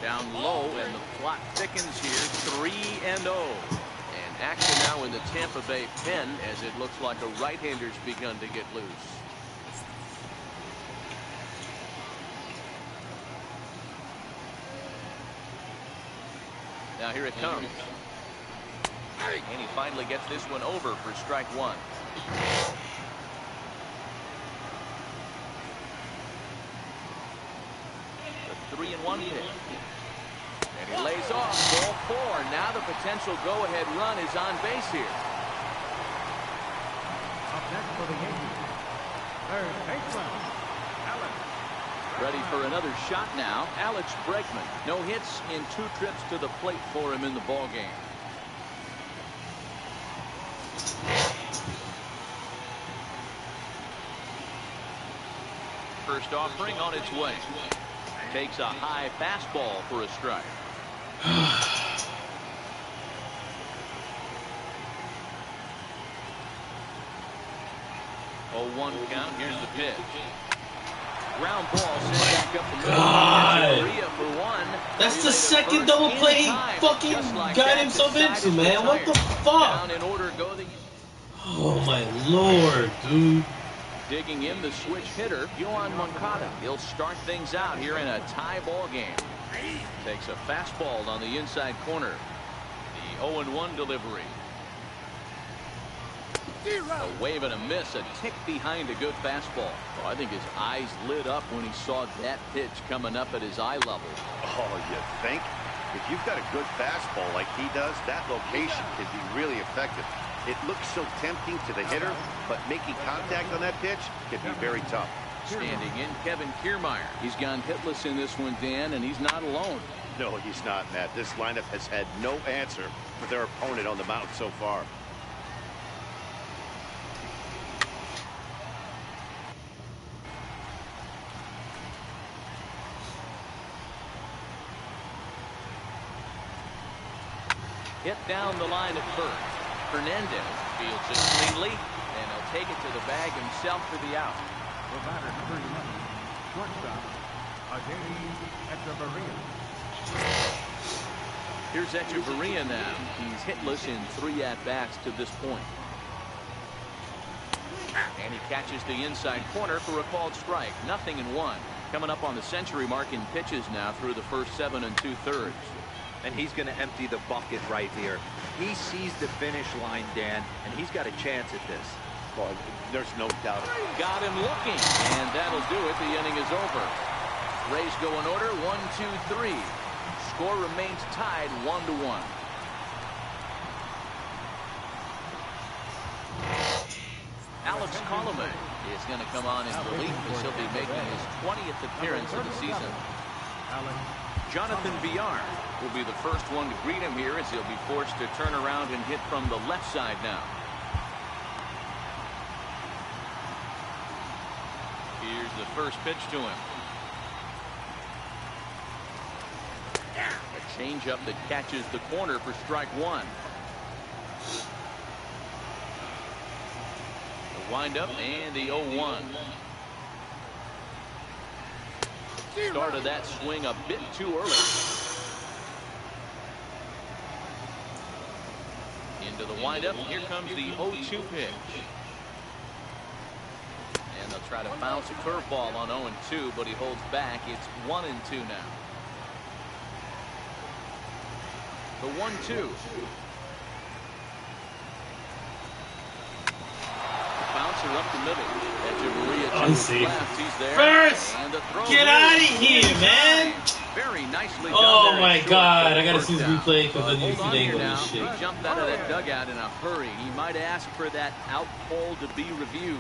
Down low, and the clock thickens here. 3-0. And action now in the Tampa Bay pen, as it looks like a right-hander's begun to get loose. Now here it comes. And he finally gets this one over for strike one. The 3-1 pitch. And he lays off ball four. Now the potential go-ahead run is on base here. Up next for the Yankees. Third baseman, Alex. Ready for another shot now. Alex Bregman. No hits in 2 trips to the plate for him in the ball game. First offering on its way. Takes a high fastball for a strike. 0-1 count. Here's the pitch. Ground ball sent back up the middle. God. For one. That's the second double play he fucking got himself into, man. What the fuck? In order, go the... Oh my lord, dude. Digging in the switch hitter, Yankees Machado. He'll start things out here in a tie ball game. Takes a fastball on the inside corner. The 0-1 delivery. A wave and a miss, a tick behind a good fastball. Oh, I think his eyes lit up when he saw that pitch coming up at his eye level. Oh, you think? If you've got a good fastball like he does, that location can be really effective. It looks so tempting to the hitter, but making contact on that pitch can be very tough. Standing in, Kevin Kiermaier. He's gone hitless in this one, Dan, and he's not alone. No, he's not, Matt. This lineup has had no answer for their opponent on the mound so far. Hit down the line at first. Fernandez fields it cleanly, and he'll take it to the bag himself for the out. The batter, number 11, shortstop, Echeverria. Here's Echeverria now. He's hitless in 3 at-bats to this point. And he catches the inside corner for a called strike. 0-1. Coming up on the century mark in pitches now through the first 7 2/3. And he's going to empty the bucket right here. He sees the finish line, Dan, and he's got a chance at this. Well, there's no doubt. Got him looking, and that'll do it. The inning is over. Rays go in order, 1-2-3. Score remains tied 1-1. Alex Colomé is going to come on in relief as he'll be making his 20th appearance of the season. Jonathan Villar will be the first one to greet him here as he'll be forced to turn around and hit from the left side now. Here's the first pitch to him. A changeup that catches the corner for strike one. The windup and the 0-1. Started that swing a bit too early. Into the windup. Here comes the 0-2 pitch. And they'll try to bounce a curveball on 0-2, but he holds back. It's 1-2 now. The 1-2. Bouncer up the middle. Unsafe. He's there. First, and the throw get out of here, man. Very nicely done. Oh there my at God! short, I gotta see this replay because I need to see the angle of now. this shit. He jumped out of that dugout in a hurry. He might ask for that out ball to be reviewed.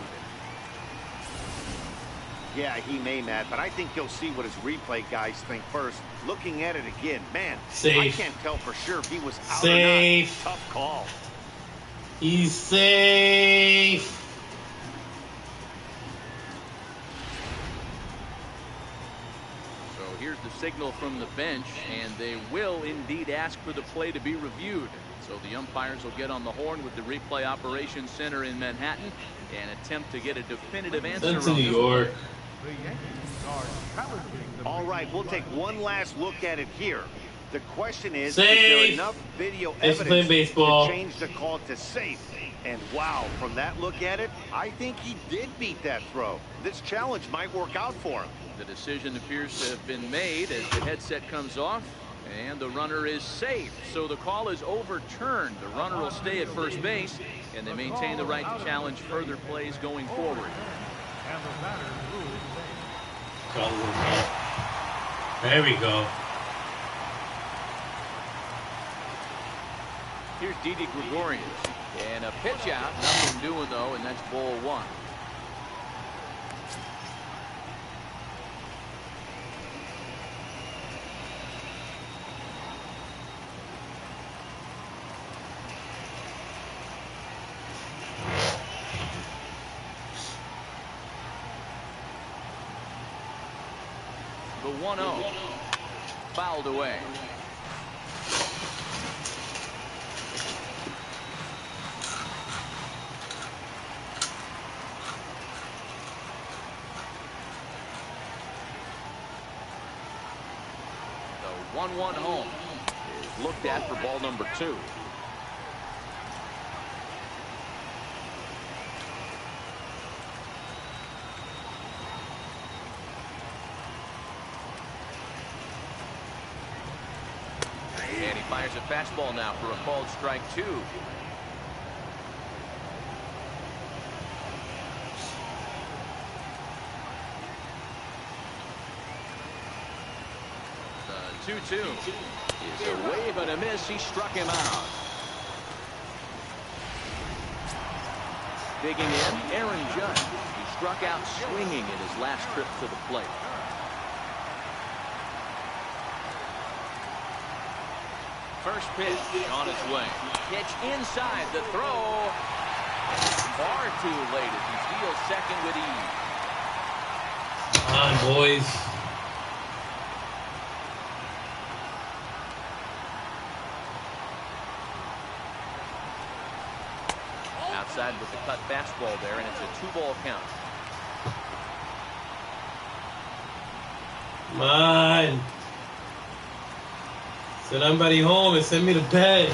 Yeah, he may, Matt, but I think he'll see what his replay guys think first. Looking at it again, man, Safe. I can't tell for sure if he was out Safe. or not. Tough call. He's safe. So here's the signal from the bench, and they will indeed ask for the play to be reviewed. So the umpires will get on the horn with the replay operations center in Manhattan and attempt to get a definitive answer. That's in New York. The Yankees are challenging the All right, we'll take one last look at it here. The question is Safe. there enough video Thanks for evidence playing baseball. to change the call to safe? And wow, from that look at it, I think he did beat that throw. This challenge might work out for him. The decision appears to have been made as the headset comes off, and the runner is safe. So the call is overturned. The runner will stay at first base, and they maintain the right to challenge further plays going forward. and the batter rules safe. There we go. Here's Didi Gregorius, and a pitch out. Nothing doing though, and that's ball one. The 1-0 fouled away. The 1-1 home is looked at for ball number 2. And he fires a fastball now for a called strike 2. The 2-2 is a wave and a miss. He struck him out. Digging in, Aaron Judge. He struck out swinging in his last trip to the plate. First pitch on its way. Pitch inside, the throw. Far too late as he steals second with ease. Come on, boys. Outside with the cut fastball there, and it's a 2-ball count. Come on. Send somebody home and send me to bed.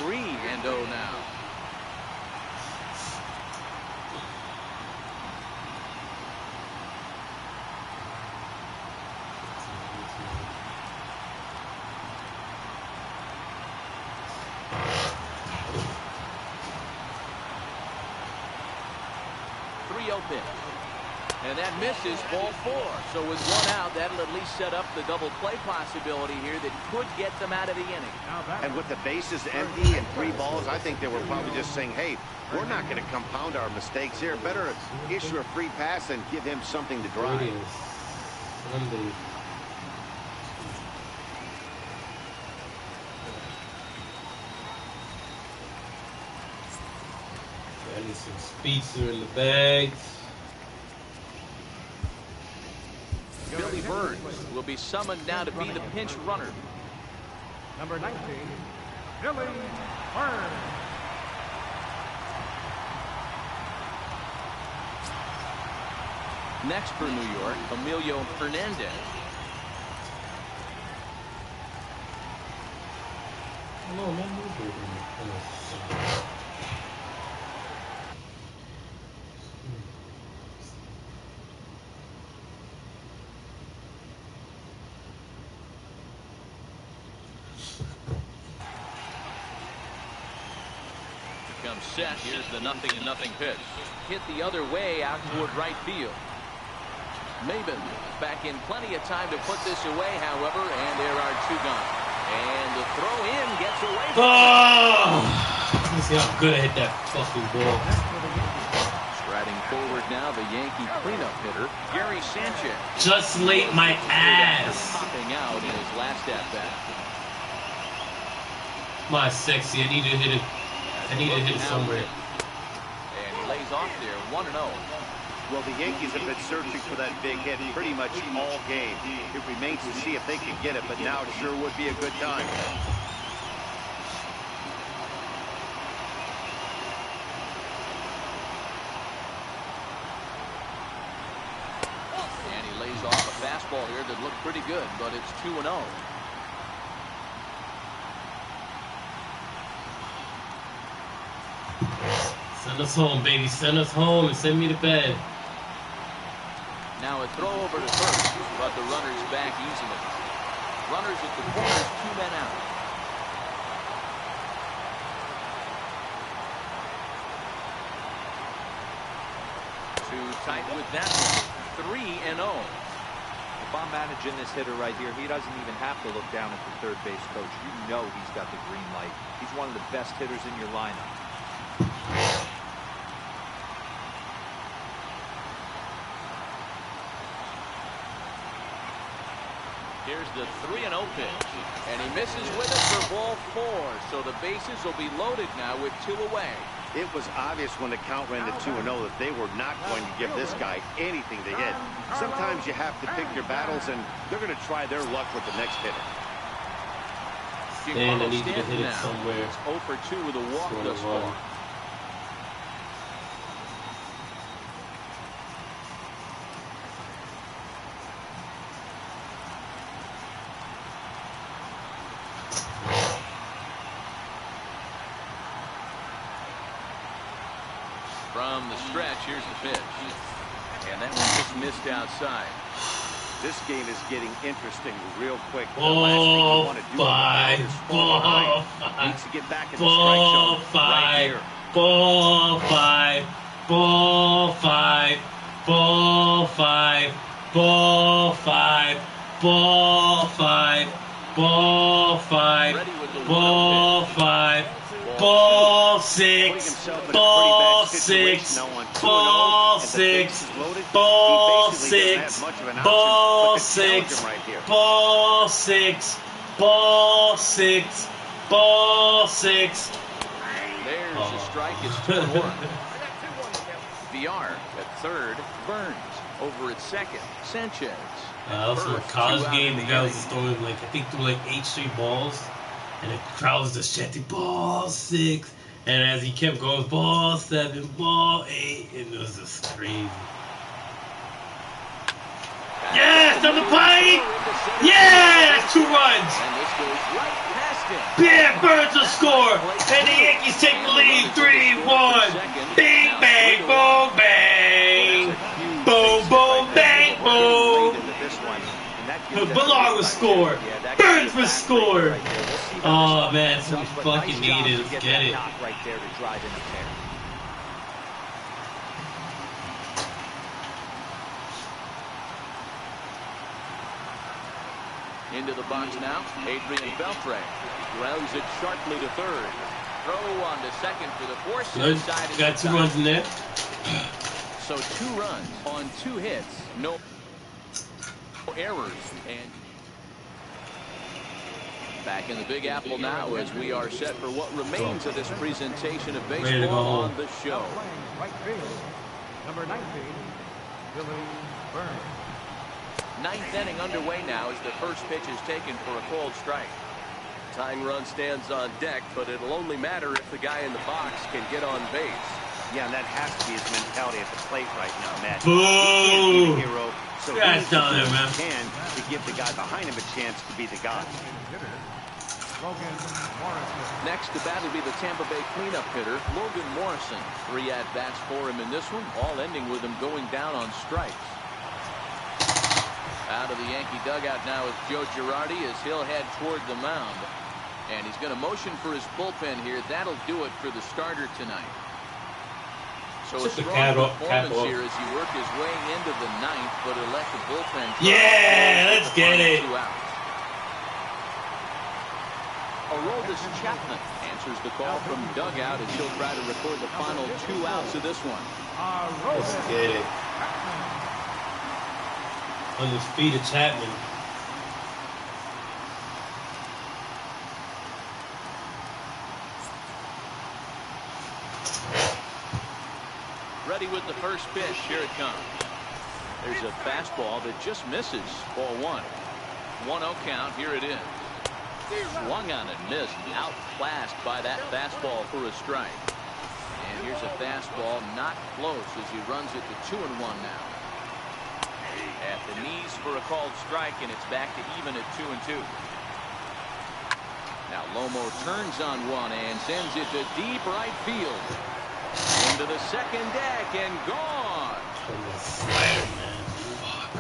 3-0 now. Pitch. And that misses ball 4. So with one out, that'll at least set up the double play possibility here that could get them out of the inning. And with the bases empty and 3 balls, I think they were probably just saying, hey, we're not going to compound our mistakes here. Better issue a free pass and give him something to drive. Sunday. I need some speedster in the bags. Billy Burns will be summoned now to be the pinch runner. Number 19, Billy Burns. Next for New York, Emilio Hernandez. on, man. Move it. Comes set. Here's the 0-0 pitch. Hit the other way out toward right field. Maben back in plenty of time to put this away, however, and there are 2 gone. And the throw in gets away from Let me see how good I hit that fucking ball. Striding forward now, the Yankee cleanup hitter, Gary Sanchez. Just laid my ass. Popping out in his last at-bat. My sexy. I need to hit it. I need to hit it somewhere. And he lays off there, 1-0. Well, the Yankees have been searching for that big hit pretty much all game. It remains to see if they can get it, but now it sure would be a good time. And he lays off a fastball here that looked pretty good, but it's 2-0. Send us home, baby. Send us home and send me to bed. Now a throw over to first, but the runner's back easily. Runners at the corners, 2 men out. Too tight with that one. 3-0. If I'm managing this hitter right here, he doesn't even have to look down at the third base coach. You know he's got the green light. He's one of the best hitters in your lineup. Here's the 3-0 pitch, and he misses with it for ball 4. So the bases will be loaded now with 2 away. It was obvious when the count ran to 2-0 that they were not going to give this guy anything to hit. Sometimes you have to pick your battles, and they're going to try their luck with the next hitter. And I need to hit it somewhere. It's 0 for 2 with a walk thus far. From the stretch, here's the pitch. And that one just missed outside. This game is getting interesting real quick. Ball 5. Ball 5. Needs to get back in the Ball strike zone 5. right here. Ball 5. Ball 5. Ball 5. Ball 5. Ball 5. Ball 5. Ball 5. Ball 6. Ball 6. Ball 6. Ball 6. Ball 6. Ball 6. Ball 6. Ball 6. There's a strike. It's 2-1. VR at third. Burns over at second. Sanchez. That was a college game. The guy was throwing I think threw 8 straight balls. And the crowd was just chanting, ball 6. And as he kept going, ball 7, ball 8. And it was just crazy. Yes, on the plate! Yeah, that's 2 runs. And this goes right past him. Yeah, Burns will score. And the Yankees take the lead 3-1. Bing, bang, boom, bang. Boom, boom, bang, boom. Ballard will score. Burns will score. Oh man, that's what we fucking needed. Let's get it. Right there to drive in the pair. Into the box now. Adrian Beltre grounds it sharply to third. Throw on to second for the force. Good. Got 2 runs in there. So 2 runs on 2 hits. No errors. And back in the Big Apple now as we are set for what remains of this presentation of baseball on the show. Right field, number 19, Billy Burns. 9th inning underway now as the first pitch is taken for a called strike. Tying run stands on deck, but it'll only matter if the guy in the box can get on base. Yeah, and that has to be his mentality at the plate right now, Matt. Boo! Hero, so Guys down there, man. Can to give the guy behind him a chance to be the guy. Logan Morrison. Next to bat will be the Tampa Bay cleanup hitter, Logan Morrison. 3 at-bats for him in this one, all ending with him going down on strikes. Out of the Yankee dugout now is Joe Girardi as he'll head toward the mound. And he's going to motion for his bullpen here. That'll do it for the starter tonight. So a strong performance here as he worked his way into the 9th, but he'll let the bullpen. Yeah, let's get it. Aroldis Chapman answers the call from dugout as he'll try to record the final 2 outs of this one. Let's get it. Undisputed Chapman. Ready with the first pitch. Here it comes. There's a fastball that just misses. Ball 1. 1-0 count. Here it is. Swung on and missed. Outclassed by that fastball for a strike. And here's a fastball not close as he runs it to 2-1 now. At the knees for a called strike, and it's back to even at 2-2. Now Lomo turns on one and sends it to deep right field. Into the second deck and gone. Slider, man. Fuck.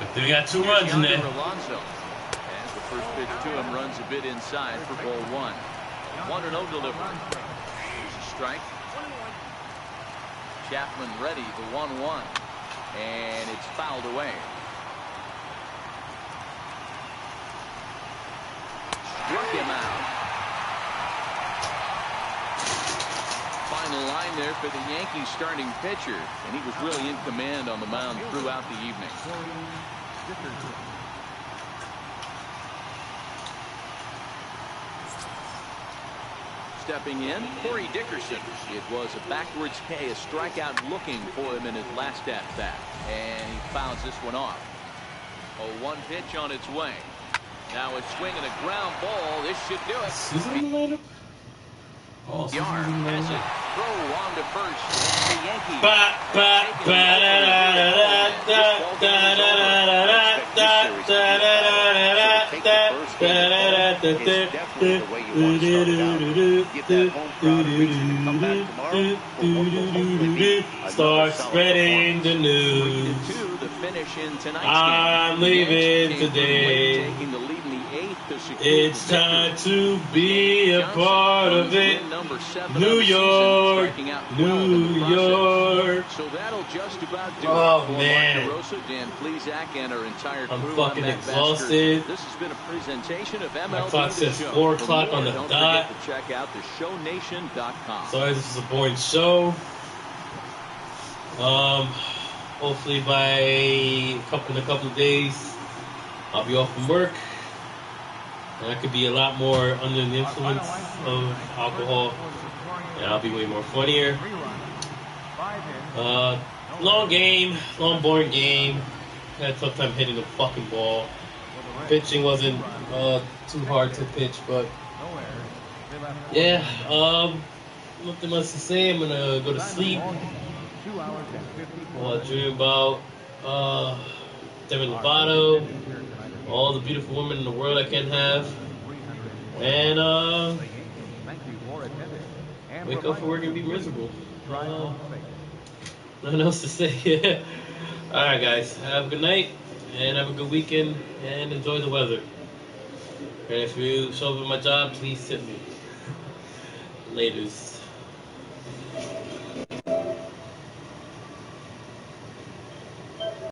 But they got 2 runs in there. Alonso. As the first pitch to him runs a bit inside for ball 1. 1-0 delivery. Here's a strike. Chapman ready, the 1-1. And it's fouled away. Struck him out. Final line there for the Yankees starting pitcher, and he was really in command on the mound throughout the evening. Stepping in, Corey Dickerson. It was a backwards K, a strikeout looking for him in his last at-bat, and he fouls this one off. A 1 pitch on its way. Now a swing and a ground ball. This should do it. Susan in the lineup? Oh, Susan's Yard in the has lineup. it. Throw on to first. The Yankees. Start spreading the news. I'm leaving today. It's time to be a part of it. New York, New York. So that'll just about do Oh, it. man. And our entire I'm crew. fucking Matt exhausted. Baxter. This has been a presentation of My MLB clock The says Show. 4 For o'clock more, on the don't dot. forget to check out theshownation.com. Sorry, this is a boring show. Hopefully by in a couple of days, I'll be off from work, and I could be a lot more under the influence of alcohol, and I'll be way more funnier. Long game, long boring game. Had a tough time hitting the fucking ball. Pitching wasn't too hard to pitch, but yeah, nothing much to say. I'm gonna go to sleep. Dream about Demi Lovato, all the beautiful women in the world I can have, and wake up for work and be miserable. Nothing else to say. All right, guys, have a good night and have a good weekend and enjoy the weather. And if you show up at my job, please tip me. Laters.